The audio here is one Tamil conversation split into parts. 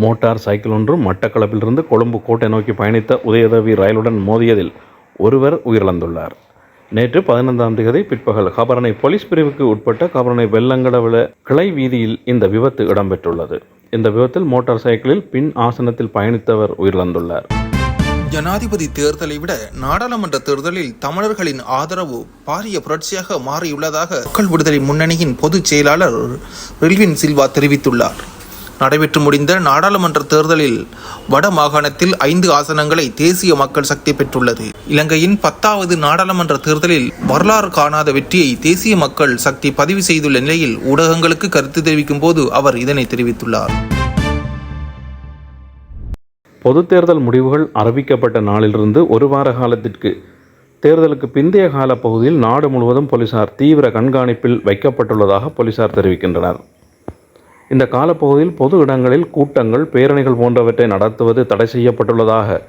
மோட்டார் சைக்கிள் ஒன்று மட்டக்களப்பிலிருந்து கொழும்பு கோட்டை நோக்கி பயணித்த உதயதேவி ரயிலுடன் மோதியதில் ஒருவர் உயிரிழந்துள்ளார். நேற்று 15ஆம் தேதி பிற்பகல் கபரணை போலீஸ் பிரிவுக்கு உட்பட்ட கபரணை வெள்ளங்கடவில கிளை வீதியில் இந்த விபத்து இடம்பெற்றுள்ளது. இந்த விபத்தில் மோட்டார் சைக்கிளில் பின் ஆசனத்தில் பயணித்தவர் உயிரிழந்துள்ளார். ஜனாதிபதி தேர்தலை விட நாடாளுமன்ற தேர்தலில் தமிழர்களின் ஆதரவு பாரிய புரட்சியாக மாறியுள்ளதாக மக்கள் விடுதலை முன்னணியின் பொதுச் செயலாளர் ரெல்வின் சில்வா தெரிவித்துள்ளார். நடைபெற்று முடிந்த நாடாளுமன்ற தேர்தலில் வட மாகாணத்தில் 5 ஆசனங்களை தேசிய மக்கள் சக்தி பெற்றுள்ளது. இலங்கையின் 10வது நாடாளுமன்ற தேர்தலில் வரலாறு காணாத வெற்றியை தேசிய மக்கள் சக்தி பதிவு செய்துள்ள நிலையில் ஊடகங்களுக்கு கருத்து தெரிவிக்கும் போது அவர் இதனை தெரிவித்துள்ளார். பொது தேர்தல் முடிவுகள் அறிவிக்கப்பட்ட நாளிலிருந்து ஒரு வார காலத்திற்கு தேர்தலுக்கு பிந்தைய கால பகுதியில் நாடு முழுவதும் போலீசார் தீவிர கண்காணிப்பில் வைக்கப்பட்டுள்ளதாக போலீசார் தெரிவிக்கின்றனர். இந்த காலப்பகுதியில் பொது இடங்களில் கூட்டங்கள், பேரணிகள் போன்றவற்றை நடத்துவது தடை செய்யப்பட்டுள்ளதாக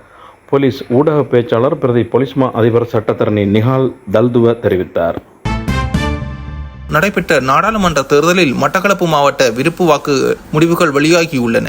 போலீஸ் ஊடக பேச்சாளர் பிரதி போலீஸ் மா அதிபர் சட்டத்தரணி நிஹால் தல்துவ தெரிவித்தார். நடைபெற்ற நாடாளுமன்ற தேர்தலில் மட்டக்களப்பு மாவட்ட விருப்பு வாக்கு முடிவுகள் வெளியாகியுள்ளன.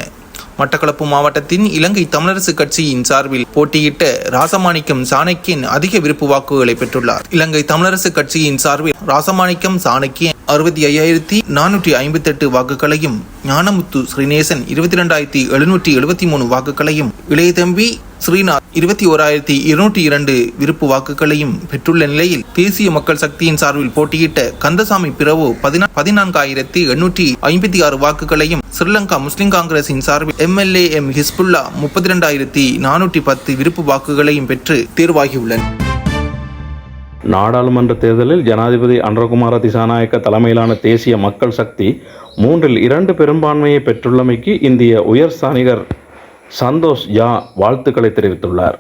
மட்டக்களப்பு மாவட்டத்தின் இலங்கை தமிழரசு கட்சியின் சார்பில் போட்டியிட்ட ராசமாணிக்கம் சாணக்கியன் அதிக விருப்பு வாக்குகளை பெற்றுள்ளார். இலங்கை தமிழரசு கட்சியின் சார்பில் ராசமாணிக்கம் சாணக்கியன் 65,458 வாக்குகளையும், ஞானமுத்து ஸ்ரீநேசன் 22,773 வாக்குகளையும், இளையதம்பி ஸ்ரீநாத் 21,202 விருப்பு வாக்குகளையும் பெற்றுள்ள நிலையில் தேசிய மக்கள் சக்தியின் சார்பில் போட்டியிட்ட கந்தசாமி பிரபு 14,856 வாக்குகளையும், ஸ்ரீலங்கா முஸ்லிம் காங்கிரசின் சார்பில் MLA M ஹிஸ்புல்லா 32,410 விருப்பு வாக்குகளையும் பெற்று தேர்வாகியுள்ளனர். நாடாளுமன்ற தேர்தலில் ஜனாதிபதி அனுரகுமார திசாநாயக்க தலைமையிலான தேசிய மக்கள் சக்தி 3/2 பெரும்பான்மையை பெற்றுள்ளமைக்கு இந்திய உயர் ஸ்தானிகர் சந்தோஷ் ஜா வாழ்த்துக்களை தெரிவித்துள்ளார்.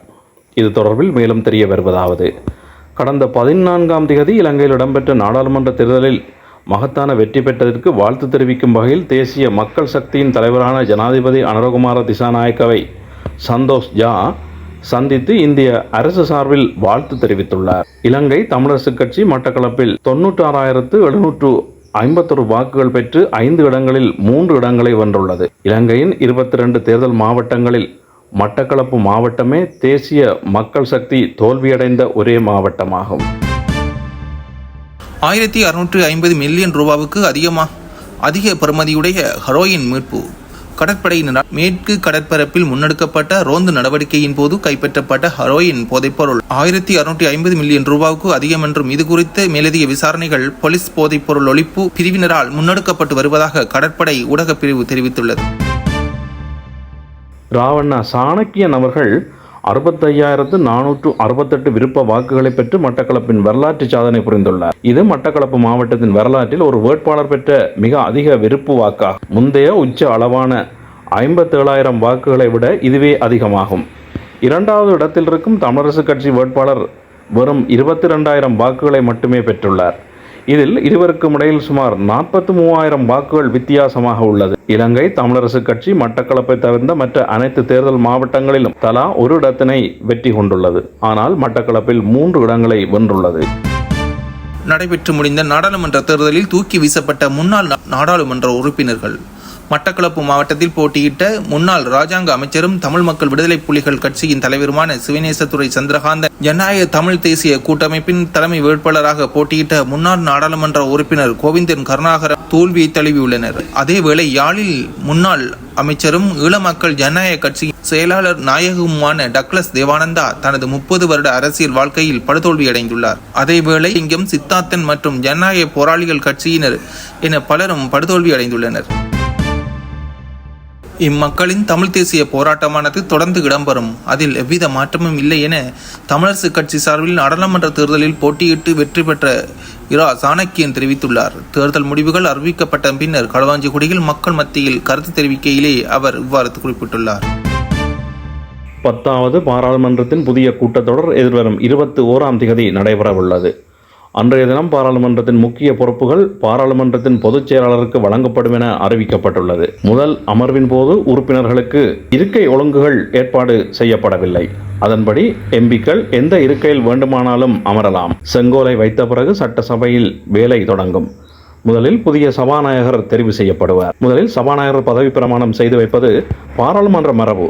இது தொடர்பில் மேலும் தெரிய வருவதாவது: கடந்த 14ஆம் தேதி இலங்கையில் இடம்பெற்ற நாடாளுமன்ற தேர்தலில் மகத்தான வெற்றி பெற்றதற்கு வாழ்த்து தெரிவிக்கும் வகையில் தேசிய மக்கள் சக்தியின் தலைவரான ஜனாதிபதி அனுரகுமார திசாநாயக்கவை சந்தோஷ் ஜா சந்தித்து இந்திய அரசு சார்பில் வாழ்த்து தெரிவித்துள்ளார். இலங்கை தமிழரசு கட்சி மட்டக்களப்பில் 96,751 வாக்குகள் பெற்று 5 இடங்களில் 3 இடங்களை வென்றுள்ளது. இலங்கையின் 22 தேர்தல் மாவட்டங்களில் மட்டக்களப்பு மாவட்டமே தேசிய மக்கள் சக்தி தோல்வியடைந்த ஒரே மாவட்டமாகும். 1,650 மில்லியன் ரூபாவுக்கு அதிக பெறுமதியுடைய ஹெரோயின் மீட்பு. கடற்படையினரால் மேற்கு கடற்பரப்பில் முன்னெடுக்கப்பட்ட ரோந்து நடவடிக்கையின் போது கைப்பற்றப்பட்ட ஹெரோயின் போதைப்பொருள் 1,650 மில்லியன் ரூபாவுக்கு அதிகம் என்றும் இது குறித்த மேலதிக விசாரணைகள் போலீஸ் போதைப்பொருள் ஒழிப்பு பிரிவினரால் முன்னெடுக்கப்பட்டு வருவதாக கடற்படை ஊடகப் பிரிவு தெரிவித்துள்ளது. ராவண்ணா சாணக்கியன் அவர்கள் 65,468 விருப்ப வாக்குகளை பெற்று மட்டக்களப்பின் வரலாற்று சாதனை புரிந்துள்ளார். இது மட்டக்களப்பு மாவட்டத்தின் வரலாற்றில் ஒரு வேட்பாளர் பெற்ற மிக அதிக விருப்பு வாக்காகும். முந்தைய உச்ச அளவான 57,000 வாக்குகளை விட இதுவே அதிகமாகும். 2வது இடத்தில் இருக்கும் தமிழரசு கட்சி வேட்பாளர் வெறும் 22,000 வாக்குகளை மட்டுமே பெற்றுள்ளார். இதில் இருவருக்கும் இடையில் சுமார் 43,000 வாக்குகள் வித்தியாசமாக உள்ளது. இலங்கை தமிழரசு கட்சி மட்டக்களப்பை தவிர்த்த மற்ற அனைத்து தேர்தல் மாவட்டங்களிலும் தலா ஒரு இடத்தினை வெற்றி கொண்டுள்ளது. ஆனால் மட்டக்களப்பில் 3 இடங்களை வென்றுள்ளது. நடைபெற்று முடிந்த நாடாளுமன்ற தேர்தலில் தூக்கி வீசப்பட்ட முன்னாள் நாடாளுமன்ற உறுப்பினர்கள். மட்டக்களப்பு மாவட்டத்தில் போட்டியிட்ட முன்னாள் ராஜாங்க அமைச்சரும் தமிழ் மக்கள் விடுதலை புலிகள் கட்சியின் தலைவருமான சிவனேசதுரை சந்திரகாந்தன், ஜனநாயக தமிழ் தேசிய கூட்டமைப்பின் தலைமை வேட்பாளராக போட்டியிட்ட முன்னாள் நாடாளுமன்ற உறுப்பினர் கோவிந்தன் கருணாகரன் தோல்வியை தழுவியுள்ளனர். அதேவேளை யாழில் முன்னாள் அமைச்சரும் ஈழ மக்கள் ஜனநாயக கட்சி செயலாளர் நாயகமுமான டக்ளஸ் தேவானந்தா தனது 30 வருட அரசியல் வாழ்க்கையில் படுதோல்வியடைந்துள்ளார். அதேவேளை இங்கும் சித்தார்த்தன் மற்றும் ஜனநாயக போராளிகள் கட்சியினர் என பலரும் படுதோல்வியடைந்துள்ளனர். இம்மக்களின் தமிழ் தேசிய போராட்டமானது தொடர்ந்து இடம்பெறும், அதில் எவ்வித மாற்றமும் இல்லை என தமிழரசு கட்சி சார்பில் நாடாளுமன்ற தேர்தலில் போட்டியிட்டு வெற்றி பெற்ற இரா சாணக்கியன் தெரிவித்துள்ளார். தேர்தல் முடிவுகள் அறிவிக்கப்பட்ட பின்னர் களுவாஞ்சிக்குடியில் மக்கள் மத்தியில் கருத்து தெரிவிக்கையிலே அவர் இவ்வாறு குறிப்பிட்டுள்ளார். 10வது பாராளுமன்றத்தின் புதிய கூட்டத்தொடர் எதிர்வரும் 21ஆம் தேதி நடைபெறவுள்ளது. அன்றைய தினம் பாராளுமன்றத்தின் முக்கிய பொறுப்புகள் பாராளுமன்றத்தின் பொதுச் செயலாளருக்கு வழங்கப்படும் என அறிவிக்கப்பட்டுள்ளது. முதல் அமர்வின் போது உறுப்பினர்களுக்கு இருக்கை ஒழுங்குகள் ஏற்பாடு செய்யப்படவில்லை. அதன்படி எம்பிக்கள் எந்த இருக்கையில் வேண்டுமானாலும் அமரலாம். செங்கோலை வைத்த பிறகு சட்டசபையில் வேலை தொடங்கும். முதலில் புதிய சபாநாயகர் தெரிவு செய்யப்படுவார். முதலில் சபாநாயகர் பதவி பிரமாணம் செய்து வைப்பது பாராளுமன்ற மரபு.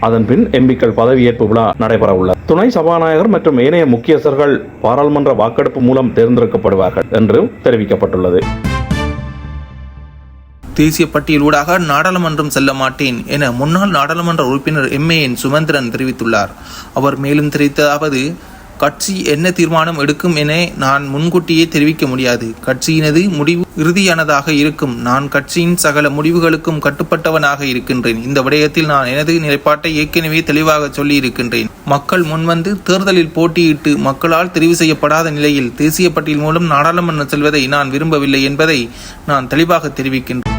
அதன் பின் எம்பிக்கள் பதவியேற்பு விழா நடைபெற உள்ளது. துணை சபாநாயகர் மற்றும் ஏனைய முக்கியஸ்தர்கள் பாராளுமன்ற வாக்கெடுப்பு மூலம் தேர்ந்தெடுக்கப்படுவார்கள் என்று தெரிவிக்கப்பட்டுள்ளது. தேசிய பட்டியலூடாக நாடாளுமன்றம் செல்ல மாட்டேன் என முன்னாள் நாடாளுமன்ற உறுப்பினர் MAN சுமந்திரன் தெரிவித்துள்ளார். அவர் மேலும் தெரிவித்தாவது, கட்சி என்ன தீர்மானம் எடுக்கும் என நான் முன்கூட்டியே தெரிவிக்க முடியாது. கட்சியினது முடிவு இறுதியானதாக இருக்கும். நான் கட்சியின் சகல முடிவுகளுக்கும் கட்டுப்பட்டவனாக இருக்கின்றேன். இந்த விடயத்தில் நான் எனது நிலைப்பாட்டை ஏற்கனவே தெளிவாக சொல்லி இருக்கின்றேன். மக்கள் முன்வந்து தேர்தலில் போட்டியிட்டு மக்களால் தெரிவு செய்யப்படாத நிலையில் தேசிய பட்டியல் மூலம் நாடாளுமன்றம் செல்வதை நான் விரும்பவில்லை என்பதை நான் தெளிவாக தெரிவிக்கின்றேன்.